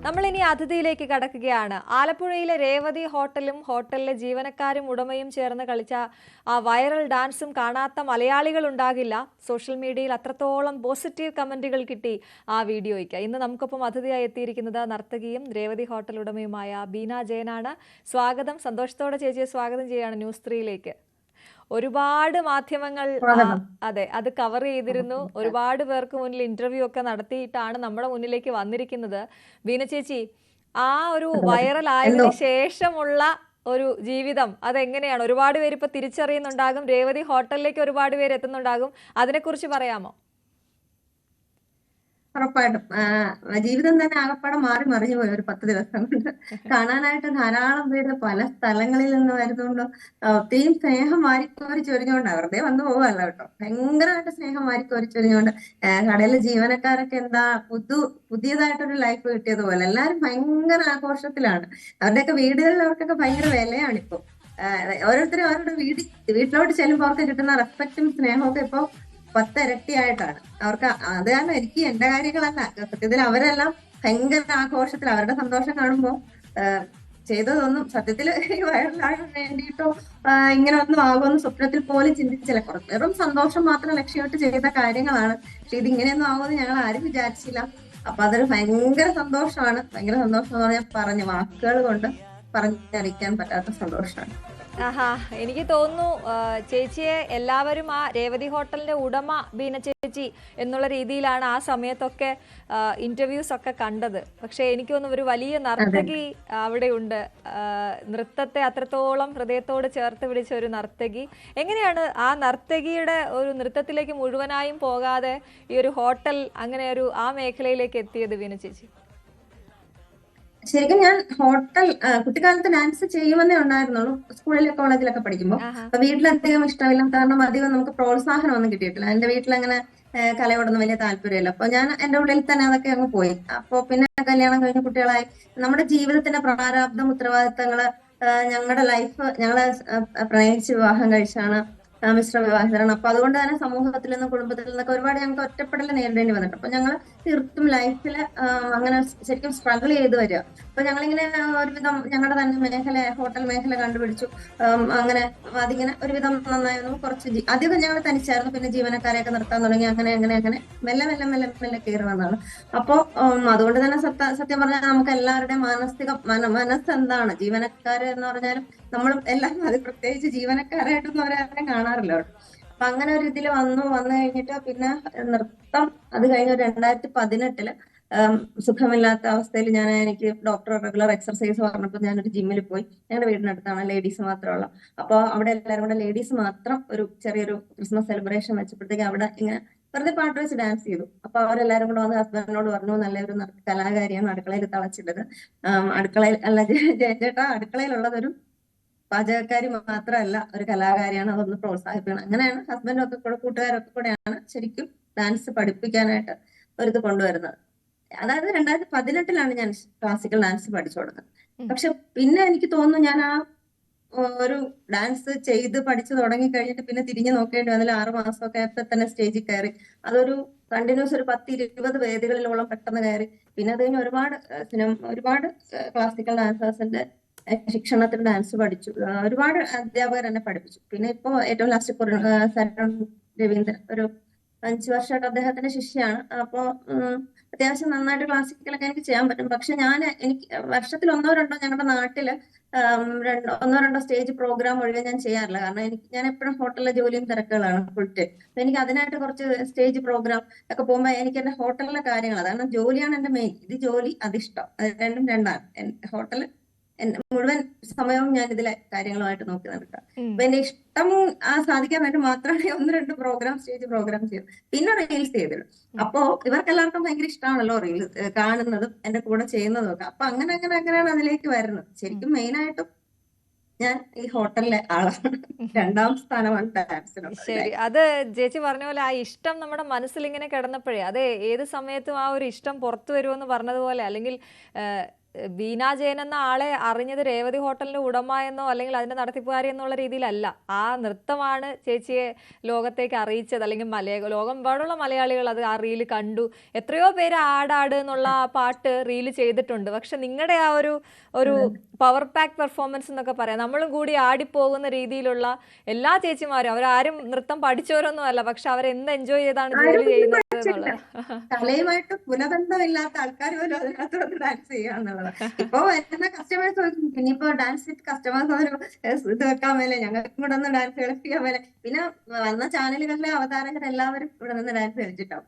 നമ്മളിനി അതിഥിയിലേക്ക് കടക്കുകയാണ്. ആലപ്പുഴയിലെ രേവതി ഹോട്ടലും ഹോട്ടലിലെ ജീവനക്കാരും ഉടമയും ചേർന്ന് കളിച്ച ആ വൈറൽ ഡാൻസും കാണാത്ത മലയാളികൾ ഉണ്ടാകില്ല. സോഷ്യൽ മീഡിയയിൽ അത്രത്തോളം പോസിറ്റീവ് കമന്റുകൾ കിട്ടി ആ വീഡിയോയ്ക്ക്. ഇന്ന് നമുക്കൊപ്പം അതിഥിയായി എത്തിയിരിക്കുന്നത് നർത്തകിയും രേവതി ഹോട്ടൽ ഉടമയുമായ ബീന ജയനാണ്. സ്വാഗതം. സന്തോഷത്തോടെ ചേച്ചിയെ സ്വാഗതം ചെയ്യാണ് ന്യൂസ് 3യിലേക്ക്. ഒരുപാട് മാധ്യമങ്ങൾ അത് കവർ ചെയ്തിരുന്നു. ഒരുപാട് പേർക്ക് മുന്നിൽ ഇന്റർവ്യൂ ഒക്കെ നടത്തിയിട്ടാണ് നമ്മുടെ മുന്നിലേക്ക് വന്നിരിക്കുന്നത്. ബീന ചേച്ചി, ആ ഒരു വൈറൽ ആയതിനു ശേഷമുള്ള ഒരു ജീവിതം അതെങ്ങനെയാണ്? ഒരുപാട് പേര് ഇപ്പൊ തിരിച്ചറിയുന്നുണ്ടാകും, രേവതി ഹോട്ടലിലേക്ക് ഒരുപാട് പേര് എത്തുന്നുണ്ടാകും. അതിനെക്കുറിച്ച് പറയാമോ? ഉറപ്പായിട്ടും ജീവിതം തന്നെ ആകപ്പാടെ മാറി മറിഞ്ഞു പോയി ഒരു 10 ദിവസം കൊണ്ട്. കാണാനായിട്ട് ധാരാളം പേര് പല സ്ഥലങ്ങളിൽ നിന്ന് വരുന്നുണ്ട്. ഒത്തിരിയും സ്നേഹം വാരിക്കോരി ചൊരിഞ്ഞുകൊണ്ട്, വെറുതെ വന്നു പോവല്ല കേട്ടോ, ഭയങ്കരമായിട്ട് സ്നേഹം വാരിക്കോരി ചൊരിഞ്ഞുകൊണ്ട്. കടയിലെ ജീവനക്കാരൊക്കെ എന്താ പുതിയതായിട്ടൊരു ലൈഫ് കിട്ടിയതുപോലെ എല്ലാരും ഭയങ്കര ആഘോഷത്തിലാണ്. അവരുടെയൊക്കെ വീടുകളിൽ അവർക്കൊക്കെ ഭയങ്കര വിലയാണിപ്പോ. ഓരോരുത്തരും അവരുടെ വീട്ടിലോട്ട് ചെല്ലുമ്പോൾ അവർക്ക് കിട്ടുന്ന റെസ്പെക്റ്റും സ്നേഹവും ഒക്കെ ഇപ്പൊ 10 ഇരട്ടിയായിട്ടാണ് അവർക്ക്. അത് കാരണം എനിക്ക് എന്റെ കാര്യങ്ങളല്ല, സത്യത്തിൽ അവരെല്ലാം ഭയങ്കര ആഘോഷത്തിൽ അവരുടെ സന്തോഷം കാണുമ്പോ ചെയ്തതൊന്നും സത്യത്തിൽ വൈറലാകാൻ വേണ്ടിയിട്ടോ ഇങ്ങനെ ഒന്നും ആകുമെന്ന് സ്വപ്നത്തിൽ പോലും ചിന്തിച്ചില്ല. വെറും സന്തോഷം മാത്രം ലക്ഷ്യമിട്ട് ചെയ്ത കാര്യങ്ങളാണ്. പക്ഷെ ഇതിങ്ങനെയൊന്നും ആകുമെന്ന് ഞങ്ങൾ ആരും വിചാരിച്ചില്ല. അപ്പൊ അതൊരു ഭയങ്കര സന്തോഷമാണ്. ഭയങ്കര സന്തോഷം എന്ന് പറഞ്ഞാൽ പറഞ്ഞു വാക്കുകൾ കൊണ്ട് പറഞ്ഞറിയിക്കാൻ പറ്റാത്ത സന്തോഷമാണ്. എനിക്ക് തോന്നുന്നു ചേച്ചിയെ എല്ലാവരും ആ രേവതി ഹോട്ടലിന്റെ ഉടമ ബീന ചേച്ചി എന്നുള്ള രീതിയിലാണ് ആ സമയത്തൊക്കെ ഇന്റർവ്യൂസ് ഒക്കെ കണ്ടത്. പക്ഷെ എനിക്ക് തോന്നുന്നു ഒരു വലിയ നർത്തകി അവിടെയുണ്ട്. നൃത്തത്തെ അത്രത്തോളം ഹൃദയത്തോട് ചേർത്ത് പിടിച്ച ഒരു നർത്തകി. എങ്ങനെയാണ് ആ നർത്തകിയുടെ ഒരു നൃത്തത്തിലേക്ക് മുഴുവനായും പോകാതെ ഈ ഒരു ഹോട്ടൽ അങ്ങനെ ഒരു ആ മേഖലയിലേക്ക് എത്തിയത് ബീന ചേച്ചി? ശരിക്കും ഞാൻ ഹോട്ടൽ കുട്ടിക്കാലത്ത് ഡാൻസ് ചെയ്യുമെന്നേ ഉണ്ടായിരുന്നുള്ളൂ, സ്കൂളിലെ കോളേജിലൊക്കെ പഠിക്കുമ്പോൾ. അപ്പൊ വീട്ടിലധികം ഇഷ്ടമില്ല, കാരണം അധികം നമുക്ക് പ്രോത്സാഹനം ഒന്നും കിട്ടിയിട്ടില്ല. എന്റെ വീട്ടിലങ്ങനെ കലയോടൊന്നും വലിയ താല്പര്യമില്ല. അപ്പൊ ഞാൻ എന്റെ ഉള്ളിൽ തന്നെ അതൊക്കെ അങ്ങ് പോയി. അപ്പൊ പിന്നെ കല്യാണം കഴിഞ്ഞ കുട്ടികളായി നമ്മുടെ ജീവിതത്തിന്റെ പ്രാരാബ്ദം, ഉത്തരവാദിത്തങ്ങള്, ഞങ്ങളുടെ ലൈഫ്, ഞങ്ങളെ പ്രണയിച്ച് വിവാഹം കഴിച്ചാണ് മിശ്ര വിവാഹിതരാണ്. അപ്പൊ അതുകൊണ്ട് തന്നെ സമൂഹത്തിൽ നിന്നും കുടുംബത്തിൽ നിന്നൊക്കെ ഒരുപാട് ഞങ്ങൾക്ക് ഒറ്റപ്പെടൽ നേരിടേണ്ടി വന്നിട്ടുണ്ട്. അപ്പൊ ഞങ്ങൾ തീർത്തും ലൈഫിൽ അങ്ങനെ ശരിക്കും സ്ട്രഗിൾ ചെയ്ത് വരിക. അപ്പൊ ഞങ്ങളിങ്ങനെ ഒരുവിധം ഞങ്ങളുടെ തന്നെ മേഖല, ഹോട്ടൽ മേഖല കണ്ടുപിടിച്ചു. അങ്ങനെ അതിങ്ങനെ ഒരുവിധം നന്നായിരുന്നു. കുറച്ച് അധികം ഞങ്ങൾ തനിച്ചായിരുന്നു. പിന്നെ ജീവനക്കാരെയൊക്കെ നിർത്താൻ തുടങ്ങി. അങ്ങനെ അങ്ങനെ അങ്ങനെ മെല്ലെ മെല്ലെ മെല്ലെ മെല്ലെ കയറി വന്നതാണ്. അപ്പോ അതുകൊണ്ട് തന്നെ സത്യം പറഞ്ഞാൽ നമുക്ക് എല്ലാവരുടെയും മനസ്സ് എന്താണ്, ജീവനക്കാര് എന്ന് പറഞ്ഞാലും നമ്മളും എല്ലാം, അത് പ്രത്യേകിച്ച് ജീവനക്കാരായിട്ടൊന്നും അവരാരും കാണാറില്ല. അപ്പൊ അങ്ങനെ ഒരു ഇതിൽ വന്നു കഴിഞ്ഞിട്ട് പിന്നെ നൃത്തം അത് കഴിഞ്ഞ 2018 സുഖമില്ലാത്ത അവസ്ഥയിൽ എനിക്ക് ഡോക്ടർ റെഗുലർ എക്സർസൈസ് പറഞ്ഞപ്പോൾ ഞാനൊരു ജിമ്മിൽ പോയി. ഞങ്ങളുടെ വീടിനടുത്താണ്, ലേഡീസ് മാത്രമുള്ള. അപ്പൊ അവിടെ എല്ലാവരും കൂടെ ലേഡീസ് മാത്രം ഒരു ചെറിയൊരു ക്രിസ്മസ് സെലിബ്രേഷൻ വെച്ചപ്പോഴത്തേക്ക് അവിടെ ഇങ്ങനെ വെറുതെ പാട്ട് വെച്ച് ഡാൻസ് ചെയ്തു. അപ്പൊ അവരെല്ലാരും കൂടെ വന്ന് ഹസ്ബൻഡിനോട് പറഞ്ഞു, നല്ലൊരു കലാകാരിയാണ്, അടുക്കളയിൽ തളച്ചിട്ടത്. അടുക്കളയിൽ അല്ല ചേട്ടാ, അടുക്കളയിലുള്ളതൊരു പാചകക്കാരി മാത്രമല്ല, ഒരു കലാകാരിയാണ്, അതൊന്ന് പ്രോത്സാഹിപ്പിക്കണം. അങ്ങനെയാണ് ഹസ്ബൻഡും ഒക്കെ കൂടെ കൂട്ടുകാരൊക്കെ കൂടെയാണ് ശരിക്കും ഡാൻസ് പഠിപ്പിക്കാനായിട്ട് ഒരിത് കൊണ്ടുവരുന്നത്. അതായത് 2018 ഞാൻ ക്ലാസിക്കൽ ഡാൻസ് പഠിച്ചു തുടങ്ങുന്നത്. പക്ഷെ പിന്നെ എനിക്ക് തോന്നുന്നു ഞാൻ ആ ഒരു ഡാൻസ് ചെയ്ത് പഠിച്ചു തുടങ്ങി കഴിഞ്ഞിട്ട് പിന്നെ തിരിഞ്ഞു നോക്കേണ്ടി വന്നില്ല. 6 മാസമൊക്കെ ആയപ്പോ തന്നെ സ്റ്റേജിൽ കയറി. അതൊരു കണ്ടിന്യൂസ് ഒരു 10-20 വേദികളിലോളം പെട്ടെന്ന് കയറി. പിന്നെ അത് കഴിഞ്ഞ് ഒരുപാട് ക്ലാസിക്കൽ ഡാൻസേഴ്സിന്റെ ശിക്ഷണത്തിൽ ഡാൻസ് പഠിച്ചു. ഒരുപാട് അധ്യാപകർ എന്നെ പഠിപ്പിച്ചു. പിന്നെ ഇപ്പോ ഏറ്റവും ലാസ്റ്റ് സരൺ രവീന്ദ്രൻ, ഒരു 5 വർഷമായിട്ട് അദ്ദേഹത്തിന്റെ ശിഷ്യാണ്. അപ്പോ അത്യാവശ്യം നന്നായിട്ട് ക്ലാസിക്കലൊക്കെ എനിക്ക് ചെയ്യാൻ പറ്റും. പക്ഷെ എനിക്ക് വർഷത്തിൽ 1-2 ഞങ്ങളുടെ നാട്ടില് 1-2 സ്റ്റേജ് പ്രോഗ്രാം ഒഴികെ ഞാൻ ചെയ്യാറില്ല. കാരണം ഞാൻ എപ്പോഴും ഹോട്ടലിലെ ജോലിയും തിരക്കുകളാണ് ഫുൾ ടൈം. അപ്പൊ എനിക്ക് അതിനായിട്ട് കുറച്ച് സ്റ്റേജ് പ്രോഗ്രാം ഒക്കെ പോകുമ്പോൾ എനിക്ക് എന്റെ ഹോട്ടലിലെ കാര്യങ്ങൾ, അതാണ് ജോലിയാണ് എന്റെ മെയിൻ. ഇത് ജോലി, അതിഷ്ടം, അത് രണ്ടും രണ്ടാണ്. ഹോട്ടല് മുഴുവൻ സമയവും ഞാൻ ഇതിലെ കാര്യങ്ങളുമായിട്ട് നോക്കി നടക്കാം. അപ്പൊ എന്റെ ഇഷ്ടം സാധിക്കാൻ വേണ്ടി മാത്രമാണ് 1-2 സ്റ്റേജ് പ്രോഗ്രാം ചെയ്യും. പിന്നെ റീൽസ് ചെയ്തിടും. അപ്പോ ഇവർക്കെല്ലാവർക്കും ഭയങ്കര ഇഷ്ടമാണല്ലോ റീൽസ് കാണുന്നതും എന്റെ കൂടെ ചെയ്യുന്നതും ഒക്കെ. അപ്പൊ അങ്ങനെയാണ് അതിലേക്ക് വരുന്നത്. ശരിക്കും മെയിൻ ആയിട്ടും ഞാൻ ഈ ഹോട്ടലിലെ ആളാണ്. 2ാം സ്ഥാനമാണ് ഡാൻസിനുള്ള. ശരി, അത് ചേച്ചി പറഞ്ഞ പോലെ ആ ഇഷ്ടം നമ്മുടെ മനസ്സിൽ ഇങ്ങനെ കിടന്നപ്പോഴേ, അത് ഏത് സമയത്തും ആ ഒരു ഇഷ്ടം പുറത്തു വരുമെന്ന് പറഞ്ഞതുപോലെ, അല്ലെങ്കിൽ ബീന ജയൻ എന്ന ആളെ അറിഞ്ഞത് രേവതി ഹോട്ടലിന്റെ ഉടമ എന്നോ അല്ലെങ്കിൽ അതിന്റെ നടത്തിപ്പുകാരി എന്നുള്ള രീതിയിലല്ല. ആ നൃത്തമാണ് ചേച്ചിയെ ലോകത്തേക്ക് അറിയിച്ചത്. അല്ലെങ്കിൽ ലോകമെമ്പാടുള്ള മലയാളികൾ അത് ആ റീല് കണ്ടു. എത്രയോ പേര് ആടാട് എന്നുള്ള ആ പാട്ട് റീല് ചെയ്തിട്ടുണ്ട്. പക്ഷെ നിങ്ങളുടെ ആ ഒരു പവർ പാക്ക് പെർഫോമൻസ് എന്നൊക്കെ പറയാം, നമ്മളും കൂടി ആടിപ്പോകുന്ന രീതിയിലുള്ള എല്ലാ ചേച്ചിമാരും, അവരാരും നൃത്തം പഠിച്ചവരൊന്നും അല്ല, പക്ഷെ അവരെന്ത് എൻജോയ് ചെയ്താണ് ജോലി ചെയ്യുന്നത് എന്നുള്ളത്. കലയുമായിട്ട് പുനബന്ധമില്ലാത്ത ആൾക്കാർ പോലും അതിനകത്തോട് ഡാൻസ് ചെയ്യാന്നുള്ളത്. ഇപ്പൊ വരുന്ന കസ്റ്റമേഴ്സ് ചോദിക്കും, പിന്നിപ്പോ ഡാൻസ് വിത്ത് കസ്റ്റമേഴ്സ് ഇത് വെക്കാൻ മേലെ, ഞങ്ങൾക്കും കൂടെ ഒന്ന് ഡാൻസ് കളിപ്പിക്കാൻ മേലെ. പിന്നെ വന്ന ചാനലുകളിലെ അവതാരകരെല്ലാവരും ഇവിടെ നിന്ന് ഡാൻസ് കളിച്ചിട്ടാ.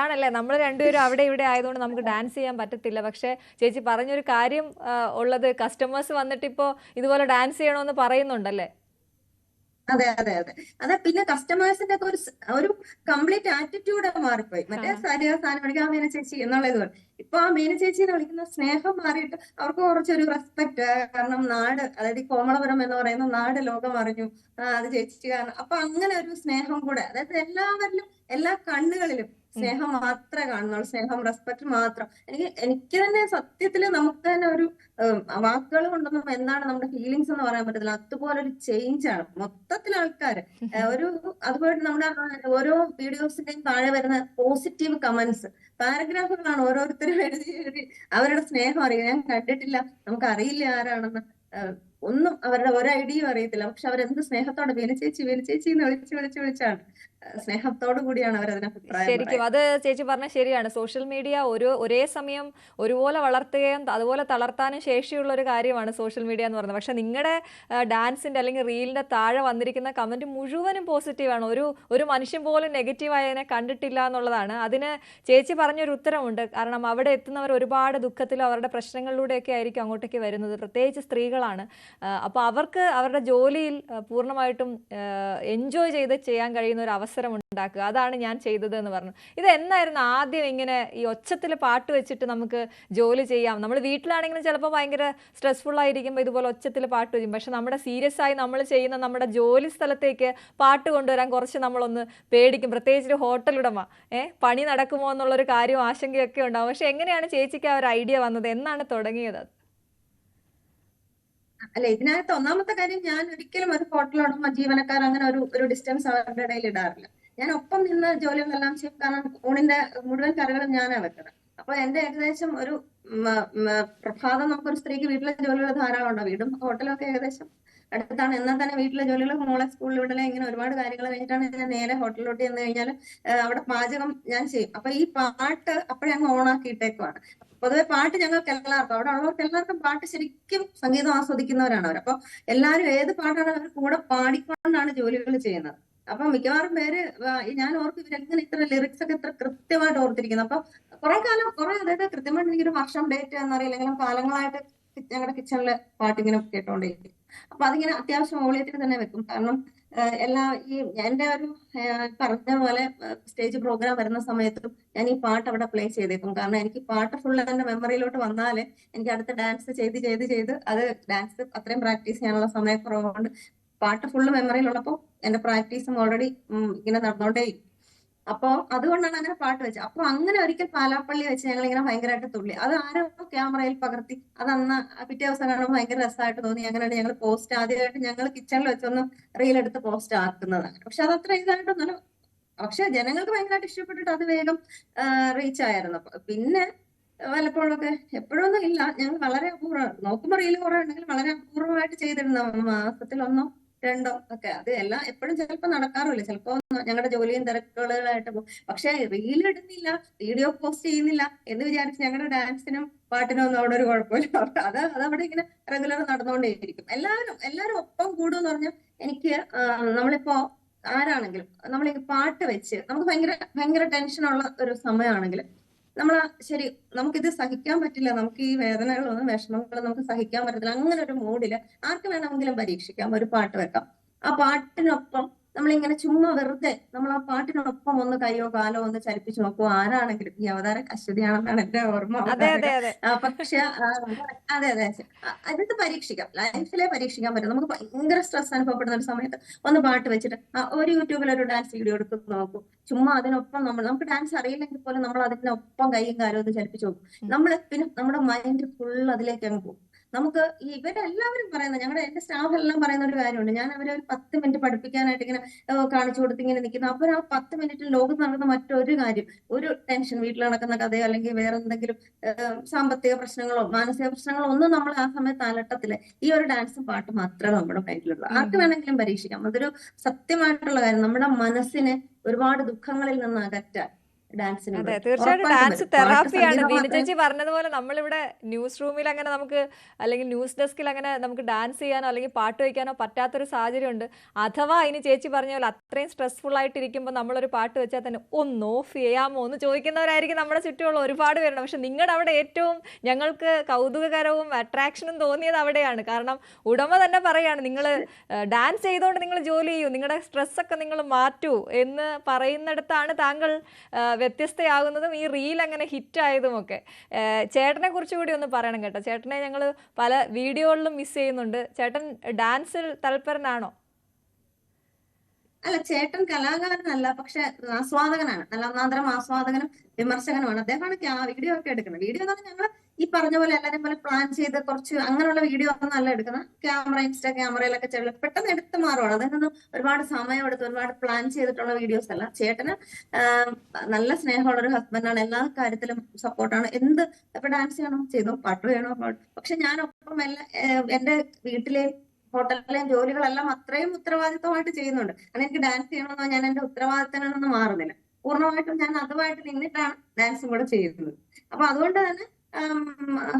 ആണല്ലേ, നമ്മൾ രണ്ടുപേരും അവിടെ ഇവിടെ ആയതുകൊണ്ട് നമുക്ക് ഡാൻസ് ചെയ്യാൻ പറ്റത്തില്ല. പക്ഷെ ചേച്ചി പറഞ്ഞൊരു കാര്യം ഉള്ളത്, കസ്റ്റമേഴ്സ് വന്നിട്ട് ഇപ്പോ ഇതുപോലെ ഡാൻസ് ചെയ്യണമെന്ന് പറയുന്നുണ്ടല്ലേ? അതെ അതെ അതെ അതെ. പിന്നെ കസ്റ്റമേഴ്സിന്റെ ഒക്കെ ഒരു കംപ്ലീറ്റ് ആറ്റിറ്റ്യൂഡ് മാറിപ്പോയി. മറ്റേ സാധനം വിളിക്കാൻ മീന ചേച്ചി എന്നുള്ള ഇത്. ഇപ്പൊ ആ മീന ചേച്ചിനെ വിളിക്കുന്ന സ്നേഹം മാറിയിട്ട് അവർക്ക് കുറച്ചൊരു റെസ്പെക്ട്. കാരണം നാട്, അതായത് ഈ കോമളപുരം എന്ന് പറയുന്ന നാട് ലോകം അറിഞ്ഞു, അത് ചേച്ചി കാരണം. അപ്പൊ അങ്ങനെ ഒരു സ്നേഹം കൂടെ, അതായത് എല്ലാവരിലും എല്ലാ കണ്ണുകളിലും സ്നേഹം മാത്രമേ കാണുന്നുള്ളൂ, സ്നേഹം റെസ്പെക്ട് മാത്രം. എനിക്ക് തന്നെ സത്യത്തില് നമുക്ക് തന്നെ ഒരു വാക്കുകൾ കൊണ്ടൊന്നും എന്താണ് നമ്മുടെ ഫീലിങ്സ് എന്ന് പറയാൻ പറ്റത്തില്ല. അതുപോലെ ഒരു ചേഞ്ച് ആണ് മൊത്തത്തിൽ ആൾക്കാര്. അതുപോലെ നമ്മുടെ ഓരോ വീഡിയോസിന്റെയും താഴെ വരുന്ന പോസിറ്റീവ് കമന്റ്സ്, പാരഗ്രാഫുകളാണ് ഓരോരുത്തരും എഴുതി അവരുടെ സ്നേഹം അറിയാം. ഞാൻ കണ്ടിട്ടില്ല, നമുക്ക് അറിയില്ല ആരാണെന്ന്, ഒന്നും അവരുടെ ഒരു ഐഡിയയും അറിയത്തില്ല. പക്ഷെ അവരെന്ത് സ്നേഹത്തോടെ വേലു ചേച്ചി എന്ന് വിളിച്ചാണ്, സ്നേഹത്തോടു കൂടിയാണ് അവരതിനെ അഭിപ്രായം. ശരിക്കും അത് ചേച്ചി പറഞ്ഞ ശരിയാണ്. സോഷ്യൽ മീഡിയ ഒരേ സമയം ഒരുപോലെ വളർത്തുകയും അതുപോലെ തളർത്താനും ശേഷിയുള്ള ഒരു കാര്യമാണ് സോഷ്യൽ മീഡിയ എന്ന് പറയുന്നത്. പക്ഷെ നിങ്ങളുടെ ഡാൻസിന്റെ അല്ലെങ്കിൽ റീലിന്റെ താഴെ വന്നിരിക്കുന്ന കമന്റ് മുഴുവനും പോസിറ്റീവാണ്. ഒരു മനുഷ്യൻ പോലും നെഗറ്റീവായതിനെ കണ്ടിട്ടില്ല എന്നുള്ളതാണ്. അതിന് ചേച്ചി പറഞ്ഞൊരു ഉത്തരമുണ്ട്. കാരണം അവിടെ എത്തുന്നവർ ഒരുപാട് ദുഃഖത്തിലും അവരുടെ പ്രശ്നങ്ങളിലൂടെയൊക്കെ ആയിരിക്കും അങ്ങോട്ടേക്ക് വരുന്നത്, പ്രത്യേകിച്ച് സ്ത്രീകളാണ്. അപ്പോൾ അവർക്ക് അവരുടെ ജോലിയിൽ പൂർണ്ണമായിട്ടും എൻജോയ് ചെയ്ത് ചെയ്യാൻ കഴിയുന്ന ഒരു അവസരം ഉണ്ടാക്കുക, അതാണ് ഞാൻ ചെയ്തത് എന്ന് പറഞ്ഞു. ഇത് എന്നായിരുന്നു ആദ്യം ഇങ്ങനെ ഈ ഒച്ചത്തിൽ പാട്ട് വെച്ചിട്ട് നമുക്ക് ജോലി ചെയ്യാം? നമ്മൾ വീട്ടിലാണെങ്കിലും ചിലപ്പോൾ ഭയങ്കര സ്ട്രെസ്ഫുൾ ആയിരിക്കുമ്പോൾ ഇതുപോലെ ഒച്ചത്തിൽ പാട്ട് വരും. പക്ഷെ നമ്മുടെ സീരിയസ് ആയി നമ്മൾ ചെയ്യുന്ന നമ്മുടെ ജോലി സ്ഥലത്തേക്ക് പാട്ട് കൊണ്ടുവരാൻ കുറച്ച് നമ്മളൊന്ന് പേടിക്കും, പ്രത്യേകിച്ച് ഒരു ഹോട്ടൽ ഉടമ. പണി നടക്കുമോ എന്നുള്ളൊരു കാര്യവും ആശങ്കയൊക്കെ ഉണ്ടാവും. പക്ഷെ എങ്ങനെയാണ് ചേച്ചിക്ക് ആ ഒരു ഐഡിയ വന്നത്? എന്നാണ് തുടങ്ങിയത്? അല്ല, ഇതിനകത്ത് ഒന്നാമത്തെ കാര്യം, ഞാൻ ഒരിക്കലും ഒരു ഹോട്ടലുടമ ജീവനക്കാർ അങ്ങനെ ഒരു ഡിസ്റ്റൻസ് അവരുടെ ഇടയിൽ ഇടാറില്ല. ഞാൻ ഒപ്പം നിന്ന് ജോലികളെല്ലാം ചെയ്യും. കാരണം ഊണിന്റെ മുഴുവൻ കറികളും ഞാനാ വെക്കുന്നത്. അപ്പൊ എന്റെ ഏകദേശം ഒരു പ്രഭാതം, നമുക്കൊരു സ്ത്രീക്ക് വീട്ടിലെ ജോലികൾ ധാരാളം ഉണ്ടാവും. വീടും ഹോട്ടലും ഒക്കെ ഏകദേശം അടുത്താണ്. എന്നാൽ തന്നെ വീട്ടിലെ ജോലികൾ, മോളെ സ്കൂളിൽ വിടല, ഇങ്ങനെ ഒരുപാട് കാര്യങ്ങൾ കഴിഞ്ഞിട്ടാണ് ഞാൻ നേരെ ഹോട്ടലിലോട്ട് ചെന്ന് കഴിഞ്ഞാൽ അവിടെ പാചകം ഞാൻ ചെയ്യും. അപ്പൊ ഈ പാട്ട് അപ്പോഴേ അങ്ങ് ഓണാക്കിയിട്ടേക്കുവാണ്. പൊതുവെ പാട്ട് ഞങ്ങൾക്ക് എല്ലാവർക്കും, അവിടെ ഉള്ളവർക്ക് എല്ലാവർക്കും പാട്ട് ശരിക്കും സംഗീതം ആസ്വദിക്കുന്നവരാണ് അവർ. അപ്പൊ എല്ലാവരും ഏത് പാട്ടാണ് അവർ കൂടെ പാടിക്കൊണ്ടാണ് ജോലികൾ ചെയ്യുന്നത്. അപ്പൊ മിക്കവാറും പേര് ഞാൻ ഓർക്കും, ഇവരെങ്ങനെ ഇത്ര ലിറിക്സ് ഒക്കെ ഇത്ര കൃത്യമായിട്ട് ഓർത്തിരിക്കുന്നത്. അപ്പൊ അതായത് കൃത്യമായിട്ട് എനിക്കൊരു വർഷം ഡേറ്റ് എന്നറിയില്ലെങ്കിലും കാലങ്ങളായിട്ട് ഞങ്ങളുടെ കിച്ചണില് പാട്ടിങ്ങനെ കേട്ടോണ്ടിരിക്കും. അപ്പൊ അതിങ്ങനെ അത്യാവശ്യം വോളിയത്തിൽ തന്നെ വെക്കും. കാരണം എന്റെ ഒരു പറഞ്ഞ പോലെ സ്റ്റേജ് പ്രോഗ്രാം വരുന്ന സമയത്തും ഞാൻ ഈ പാട്ട് അവിടെ പ്ലേ ചെയ്തേക്കും. കാരണം എനിക്ക് പാട്ട് ഫുള്ള് എന്റെ മെമ്മറിയിലോട്ട് വന്നാല് എനിക്ക് അടുത്ത ഡാൻസ് ചെയ്ത് അത് ഡാൻസ് അത്രയും പ്രാക്ടീസ് ചെയ്യാനുള്ള സമയക്കുറവുകൊണ്ട് പാട്ട് ഫുള്ള് മെമ്മറിയിലുള്ളപ്പോ എന്റെ പ്രാക്ടീസും ഓൾറെഡി ഇങ്ങനെ നടന്നോണ്ടേയിരിക്കും. അപ്പൊ അതുകൊണ്ടാണ് അങ്ങനെ പാട്ട് വെച്ചത്. അപ്പൊ അങ്ങനെ ഒരിക്കൽ പാലാപ്പള്ളി വെച്ച് ഞങ്ങൾ ഇങ്ങനെ ഭയങ്കരമായിട്ട് തുള്ളി. അത് ആരോ ക്യാമറയിൽ പകർത്തി, അത് അന്ന് പിറ്റേ ദിവസം കാണുമ്പോൾ ഭയങ്കര രസമായിട്ട് തോന്നി. അങ്ങനെയാണ് ഞങ്ങൾ പോസ്റ്റ് ആദ്യമായിട്ട് ഞങ്ങൾ കിച്ചണിൽ വെച്ചൊന്ന് റീലെടുത്ത് പോസ്റ്റ് ആക്കുന്നതാണ്. പക്ഷെ അത് അത്ര ഇതായിട്ടൊന്നും, പക്ഷെ ജനങ്ങൾക്ക് ഭയങ്കരമായിട്ട് ഇഷ്ടപ്പെട്ടിട്ട് അത് വേഗം റീച്ച് ആയിരുന്നു. പിന്നെ വല്ലപ്പോഴൊക്കെ, എപ്പോഴൊന്നും ഇല്ല, ഞങ്ങൾ വളരെ അപൂർവം നോക്കുമ്പോൾ റീല് കുറെ ഉണ്ടെങ്കിൽ വളരെ അപൂർവമായിട്ട് ചെയ്തിരുന്ന, മാസത്തിൽ 1 2 ഒക്കെ. അത് എല്ലാം എപ്പോഴും ചിലപ്പോൾ നടക്കാറില്ല. ചിലപ്പോ ഞങ്ങളുടെ ജോലിയും തിരക്കുകളായിട്ട് പോകും. പക്ഷെ റീൽ ഇടുന്നില്ല, വീഡിയോ പോസ്റ്റ് ചെയ്യുന്നില്ല എന്ന് വിചാരിച്ച് ഞങ്ങളുടെ ഡാൻസിനും പാട്ടിനും ഒന്നും അവിടെ ഒരു കുഴപ്പമില്ല. അതവിടെ ഇങ്ങനെ റെഗുലർ നടന്നുകൊണ്ടേയിരിക്കും. എല്ലാവരും ഒപ്പം കൂടുമെന്ന് പറഞ്ഞാൽ, എനിക്ക് നമ്മളിപ്പോ ആരാണെങ്കിലും നമ്മൾ ഈ പാട്ട് വെച്ച് നമുക്ക് ഭയങ്കര ടെൻഷനുള്ള ഒരു സമയമാണെങ്കിൽ ശരി, നമുക്കിത് സഹിക്കാൻ പറ്റില്ല, നമുക്ക് ഈ വേദനകളൊന്നും വിഷമങ്ങളും നമുക്ക് സഹിക്കാൻ പറ്റത്തില്ല, അങ്ങനെ ഒരു മൂഡില് ആർക്ക് വേണമെങ്കിലും പരീക്ഷിക്കാം, ഒരു പാട്ട് വെക്കാം. ആ പാട്ടിനൊപ്പം നമ്മളിങ്ങനെ ചുമ്മാ വെറുതെ നമ്മൾ ആ പാട്ടിനൊപ്പം ഒന്ന് കൈയോ കാലോ ഒന്ന് ചലിപ്പിച്ച് നോക്കുമോ ആരാണെങ്കിലും. ഈ അവതാരം അശ്വതിയാണെന്നാണ് എന്റെ ഓർമ്മ, അതെ അവതാരക. അതെ അതെ. പക്ഷെ അതെ അതെ, അതൊക്കെ പരീക്ഷിക്കാം, ലൈഫിലെ പരീക്ഷിക്കാൻ പറ്റും. നമുക്ക് ഭയങ്കര സ്ട്രെസ് അനുഭവപ്പെടുന്ന ഒരു സമയത്ത് ഒന്ന് പാട്ട് വെച്ചിട്ട് ഒരു യൂട്യൂബിൽ ഒരു ഡാൻസ് വീഡിയോ എടുത്ത് നോക്കും. ചുമ്മാ അതിനൊപ്പം നമുക്ക് ഡാൻസ് അറിയില്ലെങ്കിൽ പോലും നമ്മൾ അതിനൊപ്പം കൈയും കാലും ഒന്ന് ചലിപ്പിച്ച് നോക്കും. പിന്നെ നമ്മുടെ മൈൻഡ് ഫുൾ അതിലേക്ക് അങ്ങ് പോകും. നമുക്ക് ഇവരെല്ലാവരും പറയുന്നത്, എന്റെ സ്റ്റാഫ് എല്ലാം പറയുന്ന ഒരു കാര്യമുണ്ട്. ഞാൻ അവരെ ഒരു 10 മിനിറ്റ് പഠിപ്പിക്കാനായിട്ട് ഇങ്ങനെ കാണിച്ചു കൊടുത്ത് ഇങ്ങനെ നിൽക്കുന്നു. അപ്പോൾ ആ 10 മിനിറ്റിൽ ലോകത്ത് നടക്കുന്ന മറ്റൊരു കാര്യം, ഒരു ടെൻഷൻ, വീട്ടിൽ നടക്കുന്ന കഥയോ അല്ലെങ്കിൽ വേറെ എന്തെങ്കിലും സാമ്പത്തിക പ്രശ്നങ്ങളോ മാനസിക പ്രശ്നങ്ങളോ ഒന്നും നമ്മൾ ആ സമയത്ത് അലട്ടത്തില്ല. ഈ ഒരു ഡാൻസും പാട്ടും മാത്രമേ നമ്മുടെ കയ്യിലുള്ളൂ. ആർക്ക് വേണമെങ്കിലും പരീക്ഷിക്കാം. അതൊരു സത്യമായിട്ടുള്ള കാര്യം. നമ്മുടെ മനസ്സിനെ ഒരുപാട് ദുഃഖങ്ങളിൽ നിന്ന് അകറ്റാൻ അതെ ഡാൻസിനൂടെ തീർച്ചയായിട്ടും ഉറപ്പായിട്ടും ഡാൻസ് പറ്റും. പാട്ട് തെറാപ്പിയാണ്. സംഗീതം ബീന മാത്രമേ. ചേച്ചി പറഞ്ഞതുപോലെ നമ്മളിവിടെ ന്യൂസ് റൂമിൽ അങ്ങനെ നമുക്ക് അല്ലെങ്കിൽ ന്യൂസ് ഡെസ്കിൽ അങ്ങനെ നമുക്ക് ഡാൻസ് ചെയ്യാനോ അല്ലെങ്കിൽ പാട്ട് വയ്ക്കാനോ പറ്റാത്തൊരു സാഹചര്യമുണ്ട്. അഥവാ ഇനി ചേച്ചി പറഞ്ഞ പോലെ അത്രയും സ്ട്രെസ്ഫുൾ ആയിട്ടിരിക്കുമ്പോൾ നമ്മളൊരു പാട്ട് വെച്ചാൽ തന്നെ ഒന്ന് ഓഫ് ചെയ്യാമോ എന്ന് ചോദിക്കുന്നവരായിരിക്കും നമ്മുടെ ചുറ്റുമുള്ള ഒരുപാട് പേരുണ്ട്. പക്ഷെ നിങ്ങളുടെ അവിടെ ഏറ്റവും ഞങ്ങൾക്ക് കൗതുകകരവും അട്രാക്ഷനും തോന്നിയത് അവിടെയാണ്. കാരണം ഉടമ തന്നെ പറയാണ്, നിങ്ങൾ ഡാൻസ് ചെയ്തുകൊണ്ട് നിങ്ങൾ ജോലി ചെയ്യൂ, നിങ്ങളുടെ സ്ട്രെസ്സൊക്കെ നിങ്ങൾ മാറ്റൂ എന്ന് പറയുന്നിടത്താണ് താങ്കൾ വ്യത്യസ്തയാകുന്നതും ഈ റീൽ അങ്ങനെ ഹിറ്റായതുമൊക്കെ. ചേട്ടനെ കുറിച്ച് കൂടി ഒന്ന് പറയണം കേട്ടോ. ചേട്ടനെ ഞങ്ങൾ പല വീഡിയോകളിലും മിസ് ചെയ്യുന്നുണ്ട്. ചേട്ടൻ ഡാൻസിൽ തൽപരനാണോ? അല്ല, ചേട്ടൻ കലാകാരനല്ല, പക്ഷെ ആസ്വാദകനാണ്. നല്ല ഒന്നാന്തരം ആസ്വാദകനും വിമർശകനുമാണ്. അദ്ദേഹമാണ് വീഡിയോ ഒക്കെ എടുക്കുന്നത്. വീഡിയോ എന്ന് പറഞ്ഞാൽ ഞങ്ങൾ ഈ പറഞ്ഞ പോലെ എല്ലാവരും പോലെ പ്ലാൻ ചെയ്ത് കുറച്ച് അങ്ങനെയുള്ള വീഡിയോ ഒന്നും അല്ല എടുക്കുന്നത്. ഇൻസ്റ്റാ ക്യാമറയിലൊക്കെ പെട്ടെന്ന് എടുത്ത് മാറുവാണ്. അതിനൊന്നും ഒരുപാട് സമയം എടുത്ത് ഒരുപാട് പ്ലാൻ ചെയ്തിട്ടുള്ള വീഡിയോസ് അല്ല. ചേട്ടന് നല്ല സ്നേഹമുള്ള ഒരു ഹസ്ബൻഡാണ്, എല്ലാ കാര്യത്തിലും സപ്പോർട്ടാണ്. ഇപ്പൊ ഡാൻസ് ചെയ്യണോ ചെയ്തോ, പാട്ട് വേണോ പാട്ട്. പക്ഷെ ഞാനൊപ്പം എന്റെ വീട്ടിലെ ഹോട്ടലിലെയും ജോലികളെല്ലാം അത്രയും ഉത്തരവാദിത്വമായിട്ട് ചെയ്യുന്നുണ്ട്. കാരണം എനിക്ക് ഡാൻസ് ചെയ്യണമെന്നോ ഞാൻ എന്റെ ഉത്തരവാദിത്തങ്ങളിൽ നിന്ന് മാറുന്നില്ല. പൂർണ്ണമായിട്ടും ഞാൻ അതുമായിട്ട് നിന്നിട്ടാണ് ഡാൻസും കൂടെ ചെയ്യുന്നത്. അപ്പൊ അതുകൊണ്ട് തന്നെ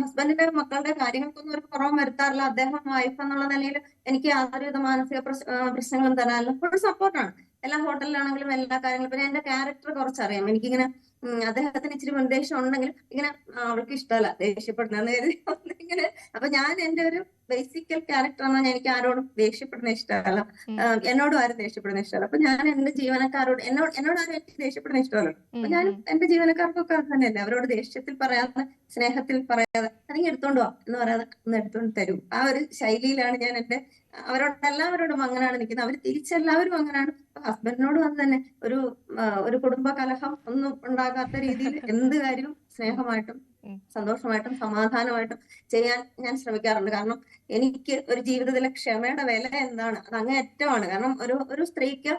ഹസ്ബൻഡിന്റെ മക്കളുടെ കാര്യങ്ങൾക്കൊന്നും ഒരു കുറവും വരുത്താറില്ല. അദ്ദേഹം വൈഫ് എന്നുള്ള നിലയിൽ എനിക്ക് യാതൊരുവിധ മാനസിക പ്രശ്നങ്ങളും തരാറില്ല. ഫുൾ സപ്പോർട്ടാണ്. എല്ലാ ഹോട്ടലിലാണെങ്കിലും എല്ലാ കാര്യങ്ങളും. പിന്നെ എന്റെ ക്യാരക്ടർ കുറച്ചറിയാം. എനിക്കിങ്ങനെ അദ്ദേഹത്തിന് ഇച്ചിരി നിർദ്ദേശം ഉണ്ടെങ്കിലും ഇങ്ങനെ അവൾക്ക് ഇഷ്ടമല്ല ദേഷ്യപ്പെടുന്ന ഇങ്ങനെ. അപ്പൊ ഞാൻ എന്റെ ഒരു ബേസിക്കൽ ക്യാരക്ടർ എന്നാൽ എനിക്ക് ആരോടും ദേഷ്യപ്പെടുന്ന ഇഷ്ടമല്ല, എന്നോടും ആരും ദേഷ്യപ്പെടുന്ന ഇഷ്ടമല്ല. അപ്പൊ ഞാൻ എന്റെ ജീവനക്കാരോട് എന്നോട് ആരും എനിക്ക് ദേഷ്യപ്പെടുന്ന ഇഷ്ടമല്ല. അപ്പൊ ഞാൻ എന്റെ ജീവനക്കാർക്കൊക്കെ അത് തന്നെയല്ലേ, അവരോട് ദേഷ്യത്തിൽ പറയാതെ സ്നേഹത്തിൽ പറയാതെ അല്ലെങ്കിൽ എടുത്തോണ്ട് പോവാ എന്ന് പറയാതെ ഒന്ന് എടുത്തോണ്ട് തരും. ആ ഒരു ശൈലിയിലാണ് ഞാൻ എല്ലാവരോടും അങ്ങനെയാണ് നിൽക്കുന്നത്. അവർ തിരിച്ചെല്ലാവരും അങ്ങനെയാണ്. ഹസ്ബൻഡിനോടും അത് തന്നെ. ഒരു കുടുംബ കലഹം ഒന്നും ഉണ്ടാകാത്ത രീതിയിൽ എന്ത് കാര്യവും സ്നേഹമായിട്ടും സന്തോഷമായിട്ടും സമാധാനമായിട്ടും ചെയ്യാൻ ഞാൻ ശ്രമിക്കാറുണ്ട്. കാരണം എനിക്ക് ഒരു ജീവിതത്തിലെ ക്ഷമയുടെ വില എന്താണ് അത് അങ്ങേയറ്റമാണ്. കാരണം ഒരു സ്ത്രീക്ക്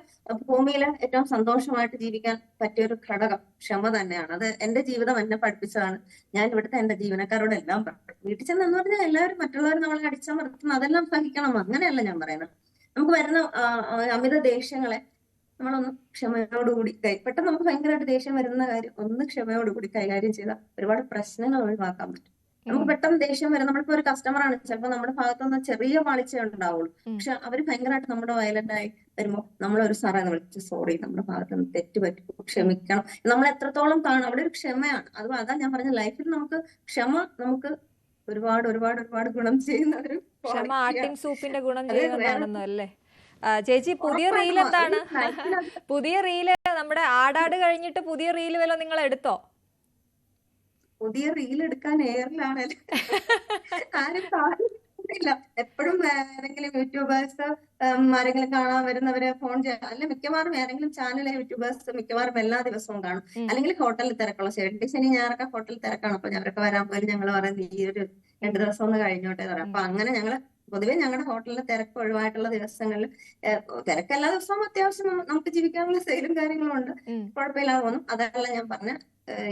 ഭൂമിയിൽ ഏറ്റവും സന്തോഷമായിട്ട് ജീവിക്കാൻ പറ്റിയ ഒരു ഘടകം ക്ഷമ തന്നെയാണ്. അത് എന്റെ ജീവിതം എന്നെ പഠിപ്പിച്ചതാണ്. ഞാൻ ഇവിടുത്തെ എന്റെ ജീവനക്കാരോട് എല്ലാം പറഞ്ഞു. വീട്ടിൽ ചെന്ന് പറഞ്ഞാൽ എല്ലാവരും മറ്റുള്ളവർ നമ്മളെ അടിച്ചമർത്തുന്നു, അതെല്ലാം സഹിക്കണം, അങ്ങനെയല്ല ഞാൻ പറയുന്നത്. നമുക്ക് വരുന്ന അമിത ദേഷ്യങ്ങളെ നമ്മളൊന്ന് ക്ഷമയോടുകൂടി പെട്ടെന്ന് നമുക്ക് ഭയങ്കരമായിട്ട് ദേഷ്യം വരുന്ന കാര്യം ഒന്ന് ക്ഷമയോടുകൂടി കൈകാര്യം ചെയ്താൽ ഒരുപാട് പ്രശ്നങ്ങൾ ഒഴിവാക്കാൻ പറ്റും. നമുക്ക് പെട്ടെന്ന് ദേഷ്യം വരും. നമ്മളിപ്പോ ഒരു കസ്റ്റമറാണ്, ചിലപ്പോൾ നമ്മുടെ ഭാഗത്തുനിന്ന് ചെറിയ പാളിച്ച ഉണ്ടാവുള്ളൂ. പക്ഷെ അവര് ഭയങ്കരമായിട്ട് നമ്മുടെ വയലന്റ് ആയി വരുമ്പോൾ നമ്മളൊരു സാറെന്ന് വിളിച്ച് സോറി, നമ്മുടെ ഭാഗത്തുനിന്ന് തെറ്റ് പറ്റും, ക്ഷമിക്കണം. നമ്മൾ എത്രത്തോളം കാണും അവിടെ ഒരു ക്ഷമയാണ്. അതാ ഞാൻ പറഞ്ഞ ലൈഫിൽ നമുക്ക് ക്ഷമ നമുക്ക് ഒരുപാട് ഒരുപാട് ഒരുപാട് ഗുണം ചെയ്യുന്ന ഒരു ക്ഷമ ആട്ടിൻ സൂപ്പിന്റെ ഗുണം ചെയ്യുന്നതാണെന്നോ അല്ലേ? ചേച്ചി പുതിയ റീൽ എന്താണ്? പുതിയ റീല് നമ്മുടെ ആടാട് കഴിഞ്ഞിട്ട് പുതിയ റീല് വല്ലതും നിങ്ങൾ എടുത്തോ? പുതിയ റീൽ എടുക്കാൻ എയറിലാണ് ആരും കാണുന്നില്ല. എപ്പോഴും ഏതെങ്കിലും യൂട്യൂബേഴ്സ് ആരെങ്കിലും കാണാൻ വരുന്നവരെ ഫോൺ ചെയ്യാം. അല്ല മിക്കവാറും ഏതെങ്കിലും ചാനലിലെ യൂട്യൂബേഴ്സ് മിക്കവാറും എല്ലാ ദിവസവും കാണും. അല്ലെങ്കിൽ ഹോട്ടലിൽ തിരക്കുള്ള ശനി ഞായറൊക്കെ ഹോട്ടലിൽ തിരക്കാണ്. അപ്പൊ അവരൊക്കെ വരാൻ പോലും ഞങ്ങൾ പറയുന്നത് ഈ ഒരു 2 ദിവസം ഒന്ന് കഴിഞ്ഞോട്ടെ എന്ന് പറയാം. അപ്പൊ അങ്ങനെ ഞങ്ങള് പൊതുവെ ഞങ്ങളുടെ ഹോട്ടലിലെ തിരക്ക് ഒഴിവായിട്ടുള്ള ദിവസങ്ങളിൽ തിരക്ക് എല്ലാ ദിവസവും അത്യാവശ്യം നമുക്ക് ജീവിക്കാനുള്ള സെയിലും കാര്യങ്ങളും ഉണ്ട്, കുഴപ്പമില്ലാതെ പോകുന്നു. അതല്ല ഞാൻ പറഞ്ഞ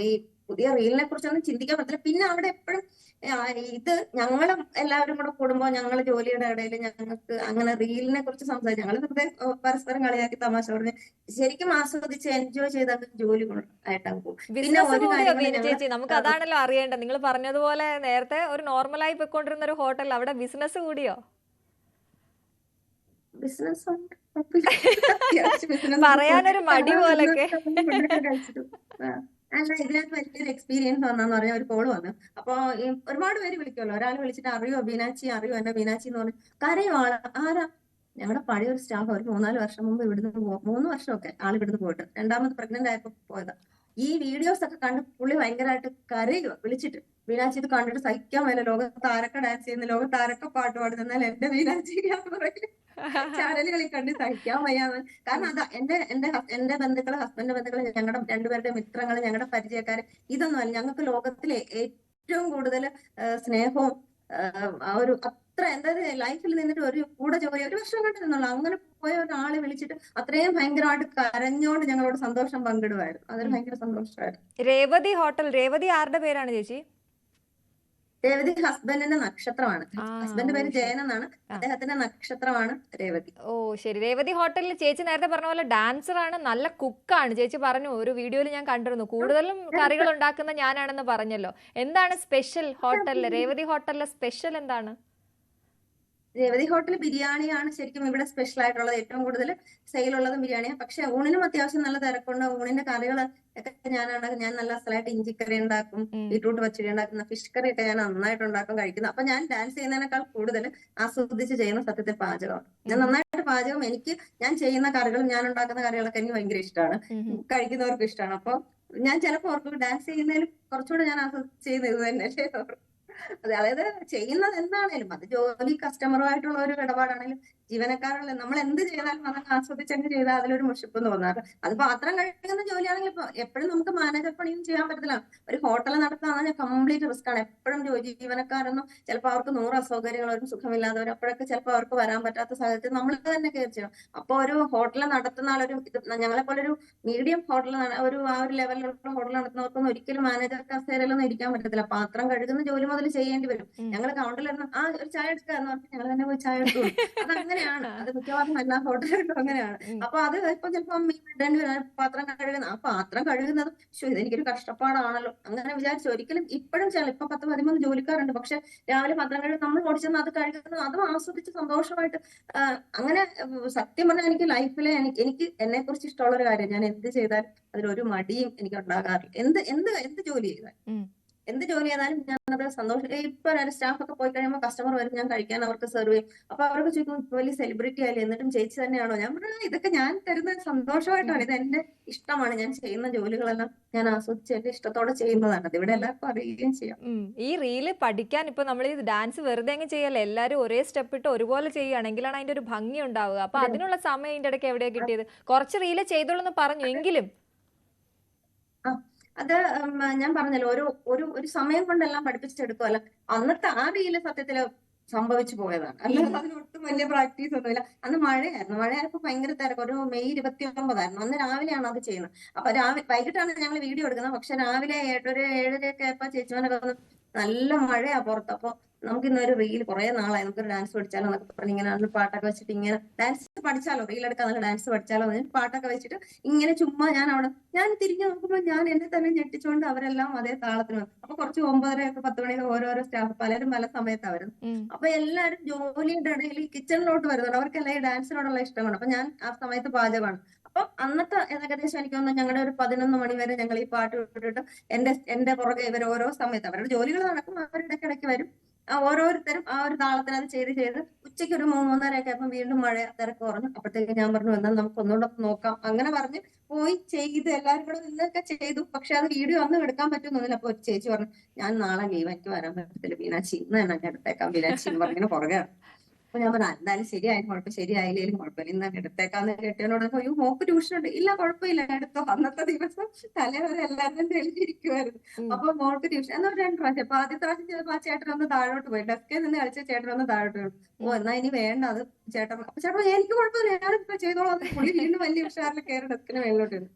ഈ പുതിയ റീലിനെ കുറിച്ചൊന്നും ചിന്തിക്കാൻ പറ്റില്ല. പിന്നെ അവിടെ എപ്പോഴും ഇത് ഞങ്ങളും എല്ലാവരും കൂടെ കൂടുമ്പോൾ ഞങ്ങൾ ജോലിയുടെ ഇടയിൽ ഞങ്ങൾക്ക് അങ്ങനെ റീലിനെ കുറിച്ച് സംസാരിച്ചു. ഞങ്ങൾ വെറുതെ പരസ്പരം കളിയാക്കി തമാശ പറഞ്ഞ് ശരിക്കും ആസ്വദിച്ച് എൻജോയ് ചെയ്ത് ജോലി ആയിട്ടാണ് പോകും. പിന്നെ ഒരു ചേച്ചി നമുക്ക് അതാണല്ലോ അറിയേണ്ടത്. നിങ്ങൾ പറഞ്ഞതുപോലെ നേരത്തെ ഒരു നോർമലായി പോയിക്കൊണ്ടിരുന്ന ഒരു ഹോട്ടൽ അവിടെ ബിസിനസ് കൂടിയോ? ബിസിനസ് പറയാനൊരു മടി പോലൊക്കെ. അല്ല, ഇതിനകത്ത് വലിയൊരു എക്സ്പീരിയൻസ് വന്നെന്ന് പറഞ്ഞാൽ ഒരു കോള് വന്നു. അപ്പൊ ഒരുപാട് പേര് വിളിക്കുമല്ലോ. ഒരാൾ വിളിച്ചിട്ട് അറിയോ ബീനാച്ചി, അറിയോ എന്നെ ബീനാച്ചി എന്ന് പറഞ്ഞു. കരയോ ആരാ ഞങ്ങളുടെ പഴയ ഒരു സ്റ്റാഫ് ഒരു 3-4 വർഷം മുമ്പ് ഇവിടുന്ന് 3 വർഷമൊക്കെ ആൾ ഇവിടുന്ന് പോയിട്ട് രണ്ടാമത് പ്രഗ്നന്റ് ആയപ്പോ പോയതാ. ഈ വീഡിയോസ് ഒക്കെ കണ്ട് പുള്ളി ഭയങ്കരമായിട്ട് കരയുക വിളിച്ചിട്ട്, മീനാക്ഷി ഇത് കണ്ടിട്ട് സഹിക്കാൻ മേല, ലോകത്ത് ആരൊക്കെ ഡാൻസ് ചെയ്യുന്ന, ലോകത്ത് ആരൊക്കെ പാട്ട് പാടുന്ന, എന്നാൽ എന്റെ മീനാക്ഷിയാന്ന് പറയും. ചാനലുകളിൽ കണ്ട് സഹിക്കാൻ വയ്യാന്ന്. കാരണം അതാ എന്റെ ബന്ധുക്കള്, ഹസ്ബൻഡ് ബന്ധുക്കള്, ഞങ്ങളുടെ രണ്ടുപേരുടെ മിത്രങ്ങള്, ഞങ്ങളുടെ പരിചയക്കാര്, ഇതൊന്നുമല്ല. ഞങ്ങൾക്ക് ലോകത്തിലെ ഏറ്റവും കൂടുതൽ സ്നേഹവും ആ ഒരു അത്ര എന്തായാലും ലൈഫിൽ നിന്നിട്ട് ഒരു കൂടെ ജോലി 1 വർഷം കണ്ടിരുന്നുള്ളൂ. അങ്ങനെ പോയ ഒരാളെ വിളിച്ചിട്ട് അത്രയും ഭയങ്കരമായിട്ട് കരഞ്ഞോണ്ട് ഞങ്ങളോട് സന്തോഷം പങ്കിടുമായിരുന്നു. അതൊരു ഭയങ്കര സന്തോഷമായിരുന്നു. രേവതി ഹോട്ടൽ, രേവതി ആരുടെ പേരാണ് ചേച്ചി? രേവതി ഹസ്ബൻഡിന്റെ നക്ഷത്രമാണ്. ആ, ഹസ്ബൻഡ് ഓ പേര് ശരി. ജയൻ എന്നാണ്, അദ്ദേഹത്തിന്റെ നക്ഷത്രമാണ് രേവതി. ഓ ശരി. രേവതി ഹോട്ടലിൽ ചേച്ചി നേരത്തെ പറഞ്ഞ പോലെ ഡാൻസർ ആണ്, നല്ല കുക്കാണ്. ചേച്ചി പറഞ്ഞു, ഒരു വീഡിയോയിൽ ഞാൻ കണ്ടിരുന്നു, കൂടുതലും കറികൾ ഉണ്ടാക്കുന്ന ഞാനാണെന്ന് പറഞ്ഞല്ലോ. എന്താണ് സ്പെഷ്യൽ ഹോട്ടലില്, രേവതി ഹോട്ടലിലെ സ്പെഷ്യൽ എന്താണ്? രേവതി ഹോട്ടൽ ബിരിയാണിയാണ് ശരിക്കും ഇവിടെ സ്പെഷ്യൽ ആയിട്ടുള്ളത്. ഏറ്റവും കൂടുതൽ സെയിൽ ഉള്ളതും ബിരിയാണിയാണ്. പക്ഷെ ഊണിനും അത്യാവശ്യം നല്ല തിരക്കുണ്ട്. ഊണിന്റെ കറികൾ ഒക്കെ ഞാൻ നല്ല സ്ഥലമായിട്ട് ഇഞ്ചിക്കറി ഉണ്ടാക്കും, ഉം. ബീട്രൂട്ട് പച്ചടി ഉണ്ടാക്കുന്ന, ഫിഷ് കറി ഒക്കെ ഞാൻ നന്നായിട്ട് ഉണ്ടാക്കും, കഴിക്കുന്നു. അപ്പൊ ഞാൻ ഡാൻസ് ചെയ്യുന്നതിനേക്കാൾ കൂടുതൽ ആസ്വദിച്ച് ചെയ്യുന്ന സത്യത്തിൽ പാചകമാണ്. ഞാൻ നന്നായിട്ട് പാചകം, ഞാൻ ചെയ്യുന്ന കറികളും ഞാൻ ഉണ്ടാക്കുന്ന കറികളൊക്കെ എനിക്ക് ഭയങ്കര ഇഷ്ടമാണ്, കഴിക്കുന്നവർക്ക് ഇഷ്ടമാണ്. അപ്പൊ ഞാൻ ചിലപ്പോൾ ഓർക്കും ഡാൻസ് ചെയ്യുന്നതിൽ കുറച്ചുകൂടെ ഞാൻ ആസ്വദിച്ച് ചെയ്യുന്നത് ഇത് തന്നെയല്ലേ. അതായത് ചെയ്യുന്നത് എന്താണേലും അത് ജോലി, കസ്റ്റമറുമായിട്ടുള്ള ഒരു ഇടപാടാണെങ്കിലും ജീവനക്കാരുള്ള നമ്മൾ എന്ത് ചെയ്താലും അതൊക്കെ ആസ്വദിച്ചങ്ങ് ചെയ്താൽ അതിലൊരു മുഷിപ്പ് തോന്നാറ്. അത് പാത്രം കഴുകുന്ന ജോലിയാണെങ്കിൽ ഇപ്പൊ എപ്പോഴും നമുക്ക് മാനേജർ പണിയും ചെയ്യാൻ പറ്റത്തില്ല. ഒരു ഹോട്ടൽ നടത്താൻ കംപ്ലീറ്റ് റിസ്ക് ആണ്. എപ്പോഴും ജീവനക്കാരൊന്നും ചിലപ്പോൾ അവർക്ക് 100 അസൗകര്യങ്ങളും സുഖമില്ലാത്തവർ, അപ്പോഴൊക്കെ ചിലപ്പോൾ അവർക്ക് വരാൻ പറ്റാത്ത സാഹചര്യത്തിൽ നമ്മൾ തന്നെ കെയർ ചെയ്യണം. അപ്പൊ ഒരു ഹോട്ടൽ നടത്തുന്ന ആളൊരു ഞങ്ങളെ പോലെ ഒരു മീഡിയം ഹോട്ടൽ, ആ ഒരു ലെവലിലുള്ള ഹോട്ടൽ നടത്തുന്നവർക്കൊന്നും ഒരിക്കലും മാനേജർ കസേരയിലൊന്നും ഇരിക്കാൻ പറ്റത്തില്ല. പാത്രം കഴുകുന്ന ജോലി മുതൽ ചെയ്യേണ്ടി വരും. ഞങ്ങൾ കൗണ്ടറിൽ ഒരു ചായ എടുക്കുക എന്ന് പറഞ്ഞാൽ ഞങ്ങൾ തന്നെ പോയി ചായ എടുത്തു. അതങ്ങനെയാണ്, അത് മിക്കവാറും എല്ലാ ഹോട്ടലുകളും അങ്ങനെയാണ്. അപ്പൊ അത് ഇപ്പൊ ചിലപ്പം പാത്രം കഴുകുന്ന, ആ പാത്രം കഴുകുന്നത് ഇതെനിക്കൊരു കഷ്ടപ്പാടാണല്ലോ അങ്ങനെ വിചാരിച്ചു ഒരിക്കലും. ഇപ്പോഴും ഇപ്പൊ 10-13 ജോലിക്കാരുണ്ട്. പക്ഷെ രാവിലെ പാത്രം കഴുകുന്ന, നമ്മൾ ഓടിച്ചെന്ന് അത് കഴുകുന്നത്, അതും ആസ്വദിച്ച് സന്തോഷമായിട്ട് അങ്ങനെ. സത്യം പറഞ്ഞാൽ എനിക്ക് ലൈഫിലെ എനിക്ക് എന്നെ കുറിച്ച് ഇഷ്ടമുള്ള ഒരു കാര്യം, ഞാൻ എന്ത് ചെയ്താലും അതിലൊരു മടിയും എനിക്ക് ഉണ്ടാകാറില്ല. എന്ത് ജോലി ചെയ്താലും ഞാനത് സന്തോഷം. ഇപ്പൊ സ്റ്റാഫ് ഒക്കെ പോയി കഴിയുമ്പോൾ കസ്റ്റമർ വരും, ഞാൻ കഴിക്കാൻ അവർക്ക് സെർവ് ചെയ്യും. അപ്പൊ അവർക്ക് ചോദിക്കും ഇപ്പൊ വലിയ സെലിബ്രിറ്റി ആയില്ലേ, എന്നിട്ടും ചേച്ചി തന്നെയാണോ? ഞാൻ പറഞ്ഞാൽ ഇതൊക്കെ ഞാൻ തരുന്ന സന്തോഷമായിട്ടാണ്, ഇത് എന്റെ ഇഷ്ടമാണ്. ഞാൻ ചെയ്യുന്ന ജോലികളെല്ലാം ഞാൻ ആസ്വദിച്ച് എന്റെ ഇഷ്ടത്തോടെ ചെയ്യുന്നതാണ്. അത് ഇവിടെ എല്ലാവർക്കും അറിയുകയും ചെയ്യാം. ഈ റീല് പഠിക്കാൻ ഇപ്പൊ നമ്മൾ ഈ ഡാൻസ് വെറുതെ അങ്ങ് ചെയ്യല്ലേ, എല്ലാരും ഒരേ സ്റ്റെപ്പ് ഇട്ട് ഒരുപോലെ ചെയ്യുകയാണെങ്കിലാണ് അതിന്റെ ഒരു ഭംഗി ഉണ്ടാവുക. അപ്പൊ അതിനുള്ള സമയം ഇതിന്റെ ഇടയ്ക്ക് എവിടെയാ കിട്ടിയത്? കുറച്ച് റീല് ചെയ്തോളൂ എന്ന് പറഞ്ഞു എങ്കിലും. ആ അത് ഞാൻ പറഞ്ഞല്ലോ, ഒരു സമയം കൊണ്ടെല്ലാം പഠിപ്പിച്ചെടുക്കുമല്ല. അന്നത്തെ ആ റീല് സത്യത്തില് സംഭവിച്ചു പോയതാണ്, അല്ലാതെ അതിനൊട്ടും വലിയ പ്രാക്ടീസ് ഒന്നുമില്ല. അന്ന് മഴയായപ്പോ ഭയങ്കര തിരക്ക്. ഒരു മെയ് 29 അന്ന് രാവിലെയാണ് അത് ചെയ്യുന്നത്. അപ്പൊ വൈകിട്ടാണ് ഞങ്ങൾ വീഡിയോ എടുക്കുന്നത്. പക്ഷെ രാവിലെ 7-7:30 ആയപ്പോ ചേച്ചിമാരൊക്കെ വന്ന്, നല്ല മഴയാ പുറത്ത്. അപ്പൊ നമുക്ക് ഇന്നൊരു റീൽ, കുറെ നാളായി നമുക്കൊരു ഡാൻസ് പഠിച്ചാലോ എന്നൊക്കെ പറഞ്ഞ് ഇങ്ങനെ പാട്ടൊക്കെ വെച്ചിട്ട് ഇങ്ങനെ ഡാൻസ് പഠിച്ചാലോ, റീൽ എടുക്കാൻ നല്ല ഡാൻസ് പഠിച്ചാലോ എന്ന് പാട്ടൊക്കെ വെച്ചിട്ട് ഇങ്ങനെ ചുമ്മാ ഞാൻ തിരിഞ്ഞു നോക്കുമ്പോൾ ഞാൻ എന്നെ തന്നെ ഞെട്ടിച്ചുകൊണ്ട് അവരെല്ലാം അതേ താളത്തിന് വന്നു. അപ്പൊ കുറച്ച് 9:30 10 മണിക്ക് ഓരോരോ സ്റ്റാഫ് പലരും പല സമയത്താ വരുന്നത്. അപ്പൊ എല്ലാവരും ജോലിയുടെ ഇടയിൽ ഈ കിച്ചണിലോട്ട് വരുന്നുണ്ട്. അവർക്കെല്ലാം ഈ ഡാൻസിനോടുള്ള ഇഷ്ടമാണ്. അപ്പൊ ഞാൻ ആ സമയത്ത് പാചകമാണ്. അപ്പൊ അന്നത്തെ ഏകദേശം എനിക്ക് തോന്നുന്നു ഞങ്ങളുടെ ഒരു 11 മണി വരെ ഞങ്ങൾ ഈ പാട്ട് വിട്ടിട്ട് എന്റെ പുറകെ ഇവർ ഓരോ സമയത്ത് അവരുടെ ജോലികൾ നടക്കും, അവരിടയ്ക്കിടയ്ക്ക് വരും. ഓരോരുത്തരും ആ ഒരു താളത്തിന് അത് ചെയ്ത് ഉച്ചയ്ക്ക് ഒരു 3-3:30 ആയപ്പോൾ വീണ്ടും മഴ തിരക്ക് കുറഞ്ഞു. അപ്പോഴത്തേക്ക് ഞാൻ പറഞ്ഞു എന്നാൽ നമുക്ക് ഒന്നുകൂടെ നോക്കാം. അങ്ങനെ പറഞ്ഞ് പോയി ചെയ്ത് എല്ലാവരും കൂടെ നിന്നൊക്കെ ചെയ്തു. പക്ഷെ അത് വീഡിയോ ഒന്നും എടുക്കാൻ പറ്റുന്നില്ല. അപ്പൊ ഒരു ചേച്ചി പറഞ്ഞു, ഞാൻ നാളെ ലീവ്, എനിക്ക് വരാൻ പറ്റത്തില്ല മീനാക്ഷി, ഇന്ന് തന്നെ ഞാൻ എടുത്തേക്കാം മീനാക്ഷി എന്ന് പറഞ്ഞിങ്ങനെ പുറകെ. അപ്പൊ ഞാൻ പറഞ്ഞു എന്തായാലും ശരിയായാലും കുഴപ്പം, ശരിയായില്ലേലും കുഴപ്പമില്ല, ഇന്ന് തന്നെ എടുത്തേക്കാന്ന് കെട്ടിയോനോട്. അയ്യോ മോക്ക് ട്യൂഷൻ ഉണ്ട്, ഇല്ല കുഴപ്പമില്ല എടുത്തോ. അന്നത്തെ ദിവസം തലേവരെ എല്ലാവരും തെളിഞ്ഞിരിക്കുമായിരുന്നു. അപ്പൊ മോൾക്ക് ട്യൂഷൻ എന്നാ 2 പ്രാവശ്യം. അപ്പൊ ആദ്യത്തെ പ്രാവശ്യം ചിലപ്പോൾ ആ ചേട്ടൻ ഒന്ന് താഴോട്ട് പോയി, ഡെസ്കിൽ നിന്ന് കളിച്ച ചേട്ടൻ ഒന്ന് താഴോട്ട് പോയി. എന്നാ ഇനി വേണ്ട അത് ചേട്ടൻ. അപ്പൊ ചേട്ടൻ എനിക്ക് കുഴപ്പമില്ല, ഞാനിപ്പോ ചെയ്തോളാം. പുള്ളി വീണ്ടും വലിയ ഉഷാറിൽ കയറി ഡെസ്കിന് മേളിലോട്ട് ഇരുന്നു.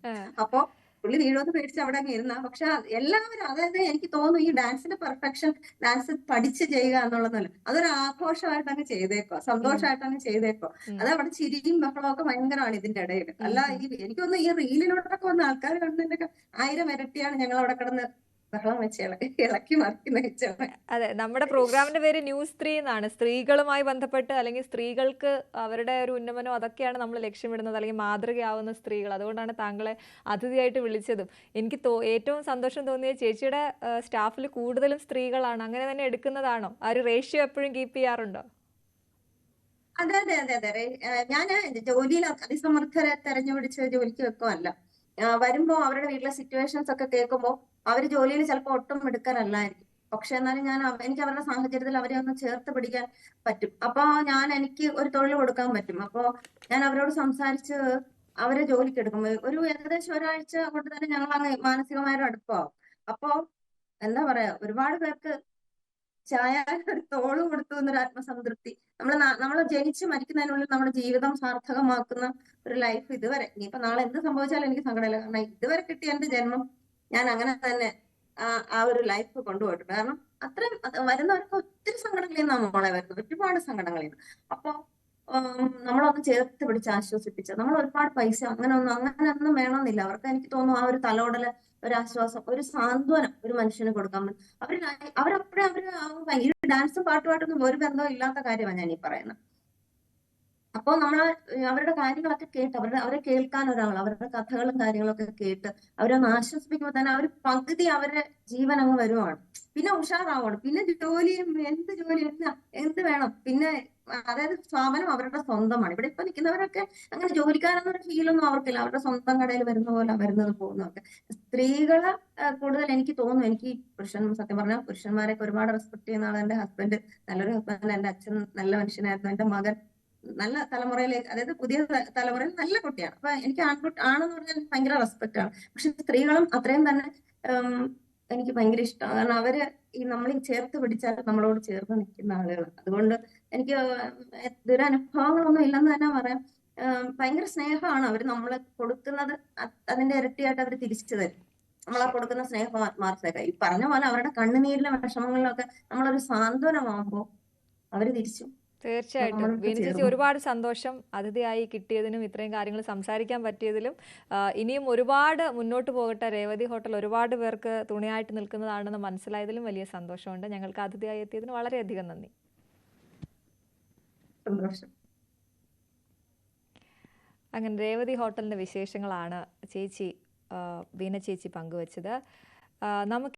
അപ്പൊ പുള്ളി വീടൊന്ന് പേടിച്ച് അവിടെ അങ്ങ് ഇരുന്ന. പക്ഷെ എല്ലാവരും, അതായത് എനിക്ക് തോന്നുന്നു ഈ ഡാൻസിന്റെ പെർഫെക്ഷൻ, ഡാൻസ് പഠിച്ച് ചെയ്യുക എന്നുള്ളതല്ല, അതൊരു ആഘോഷമായിട്ട് അങ്ങ് ചെയ്തേക്കോ, സന്തോഷമായിട്ട് അങ്ങ് ചെയ്തേക്കോ. അത് അവിടെ ചിരിയും ബഹളവും ഒക്കെ ഭയങ്കരമാണ് ഇതിന്റെ ഇടയിൽ. അല്ല എനിക്കൊന്ന് ഈ റീലിലോട്ടൊക്കെ വന്ന ആൾക്കാർ കണ്ടതിന്റെ 1000 ഇരട്ടിയാണ് ഞങ്ങൾ അവിടെ കിടന്ന് ബഹളം വെച്ച് ഇളക്കി മറിക്കുന്ന. അതെ, നമ്മുടെ പ്രോഗ്രാമിന്റെ പേര് ന്യൂസ് 3 എന്നാണ്. സ്ത്രീകളുമായി ബന്ധപ്പെട്ട് അല്ലെങ്കിൽ സ്ത്രീകൾക്ക് അവരുടെ ഒരു ഉന്നമനം, അതൊക്കെയാണ് നമ്മൾ ലക്ഷ്യമിടുന്നത്, അല്ലെങ്കിൽ മാതൃകയാവുന്ന സ്ത്രീകൾ. അതുകൊണ്ടാണ് താങ്കളെ അതിഥിയായിട്ട് വിളിച്ചതും. എനിക്ക് ഏറ്റവും സന്തോഷം തോന്നിയ ചേച്ചിയുടെ സ്റ്റാഫിൽ കൂടുതലും സ്ത്രീകളാണ്. അങ്ങനെ തന്നെ എടുക്കുന്നതാണോ? ആ ഒരു റേഷ്യോ എപ്പോഴും കീപ്പ് ചെയ്യാറുണ്ടോ? അതെ അതെ അതെ അതെ ഞാന് ജോലിയിൽ അതിസമർത്ഥരെ തെരഞ്ഞുപിടിച്ച് ജോലിക്ക് വെക്കുമല്ല. വരുമ്പോ അവരുടെ വീട്ടിലെ സിറ്റുവേഷൻസ് ഒക്കെ കേൾക്കുമ്പോൾ അവര് ജോലിയിൽ ചിലപ്പോൾ ഒട്ടും മിടുക്കരല്ലായിരിക്കും. പക്ഷെ എന്നാലും എനിക്ക് അവരുടെ സാഹചര്യത്തിൽ അവരെ ഒന്ന് ചേർത്ത് പിടിക്കാൻ പറ്റും. അപ്പൊ എനിക്ക് ഒരു തൊഴിൽ കൊടുക്കാൻ പറ്റും. അപ്പൊ ഞാൻ അവരോട് സംസാരിച്ച് അവരെ ജോലിക്ക് എടുക്കും. ഒരു ഏകദേശം ഒരാഴ്ച കൊണ്ട് തന്നെ ഞങ്ങൾ അങ്ങ് മാനസികമായൊരു അടുപ്പമാവും. അപ്പൊ എന്താ പറയാ, ഒരുപാട് പേർക്ക് ചായ ഒരു തോള് കൊടുത്തു എന്നൊരു ആത്മസംതൃപ്തി. നമ്മൾ ജനിച്ച് മരിക്കുന്നതിനുള്ളിൽ നമ്മുടെ ജീവിതം സാർത്ഥകമാക്കുന്ന ഒരു ലൈഫ് ഇതുവരെ, ഇനിയിപ്പോ നാളെ എന്ത് സംഭവിച്ചാലും എനിക്ക് സങ്കടമില്ല. കാരണം ഇതുവരെ കിട്ടിയ എന്റെ ജന്മം ഞാൻ അങ്ങനെ തന്നെ ആ ഒരു ലൈഫ് കൊണ്ടുപോയിട്ടുണ്ട്. കാരണം അത്രയും വരുന്നവർക്ക് ഒത്തിരി സങ്കടങ്ങളിൽ നിന്നാണ് മോളെ വരുന്നത്, ഒരുപാട് സങ്കടങ്ങളിൽ നിന്ന്. അപ്പൊ നമ്മളൊന്ന് ചേർത്ത് പിടിച്ച് ആശ്വസിപ്പിച്ച, നമ്മൾ ഒരുപാട് പൈസ അങ്ങനെയൊന്നും വേണമെന്നില്ല അവർക്ക്. എനിക്ക് തോന്നുന്നു ആ ഒരു തലോടല്, ഒരു ആശ്വാസം, ഒരു സാന്ത്വനം ഒരു മനുഷ്യന് കൊടുക്കാൻ പറ്റും. ഈ ഡാൻസും പാട്ടുമായിട്ടൊന്നും ഒരു ബന്ധവും ഇല്ലാത്ത കാര്യമാണ് ഞാൻ ഈ പറയുന്നത്. അപ്പോ അവരുടെ കാര്യങ്ങളൊക്കെ കേട്ട് അവരെ കേൾക്കാൻ ഒരാൾ, അവരുടെ കഥകളും കാര്യങ്ങളൊക്കെ കേട്ട് അവരൊന്ന് ആശ്വസിപ്പിക്കുമ്പോൾ തന്നെ അവർ പകുതി അവരുടെ ജീവൻ അങ്ങ് വരുവാണ്. പിന്നെ ഉഷാറാവാണ്. പിന്നെ ജോലിയും എന്ത് ജോലി എന്ത് വേണം പിന്നെ. അതായത് സ്ഥാപനം അവരുടെ സ്വന്തമാണ്. ഇവിടെ ഇപ്പൊ നിൽക്കുന്നവരൊക്കെ അങ്ങനെ ജോലിക്കാരെന്നൊരു ഫീലൊന്നും അവർക്കില്ല. അവരുടെ സ്വന്തം കടയിൽ വരുന്ന പോലെ വരുന്നത് പോകുന്നതൊക്കെ. സ്ത്രീകള് കൂടുതൽ എനിക്ക് തോന്നുന്നു. എനിക്ക് സത്യം പറഞ്ഞാൽ പുരുഷന്മാരെയൊക്കെ ഒരുപാട് റെസ്പെക്ട് ചെയ്യുന്ന ആളാണ് എന്റെ ഹസ്ബൻഡ്. നല്ലൊരു ഹസ്ബൻഡ്. എന്റെ അച്ഛൻ നല്ല മനുഷ്യനായിരുന്നു. എന്റെ മകൻ നല്ല തലമുറയിലേക്ക്, അതായത് പുതിയ തലമുറയിൽ നല്ല കുട്ടിയാണ്. അപ്പൊ എനിക്ക് ആണെന്ന് പറഞ്ഞാൽ എനിക്ക് ഭയങ്കര റെസ്പെക്ട് ആണ്. പക്ഷെ സ്ത്രീകളും അത്രയും തന്നെ എനിക്ക് ഭയങ്കര ഇഷ്ടമാണ്. കാരണം അവര് നമ്മൾ ഈ ചേർത്ത് പിടിച്ചാൽ നമ്മളോട് ചേർന്ന് നിൽക്കുന്ന ആളുകളാണ്. അതുകൊണ്ട് എനിക്ക് ദുരനുഭവങ്ങളൊന്നും ഇല്ലെന്ന് തന്നെ പറയാം. ഭയങ്കര സ്നേഹമാണ് അവര് നമ്മള് കൊടുക്കുന്നത്. അതിന്റെ ഇരട്ടിയായിട്ട് അവർ തിരിച്ചു തരും. നമ്മളാ കൊടുക്കുന്ന സ്നേഹം ആത്മാർത്ഥത. ഈ പറഞ്ഞ പോലെ അവരുടെ കണ്ണുനീരിലും വിഷമങ്ങളിലും ഒക്കെ നമ്മളൊരു സാന്ത്വനമാകുമ്പോൾ അവര് തിരിച്ചു തീർച്ചയായിട്ടും നമ്മളടുത്ത് വീണ ചേച്ചി, ചേർന്നു. ഒരുപാട് സന്തോഷം അതിഥിയായി കിട്ടിയതിനും ഇത്രയും കാര്യങ്ങൾ സംസാരിക്കാൻ പറ്റിയതിലും. ഇനിയും ഒരുപാട് മുന്നോട്ട് പോകട്ടെ. രേവതി ഹോട്ടൽ ഒരുപാട് പേർക്ക് തുണയായിട്ട് നിൽക്കുന്നതാണെന്ന് മനസ്സിലായതിലും വലിയ സന്തോഷമുണ്ട്. ഞങ്ങൾക്ക് അതിഥിയായി എത്തിയതിന് വളരെയധികം നന്ദി. സന്തോഷം. അങ്ങനെ രേവതി ഹോട്ടലിന്റെ വിശേഷങ്ങളാണ് വീണ ചേച്ചി പങ്കുവച്ചത്. നമുക്ക്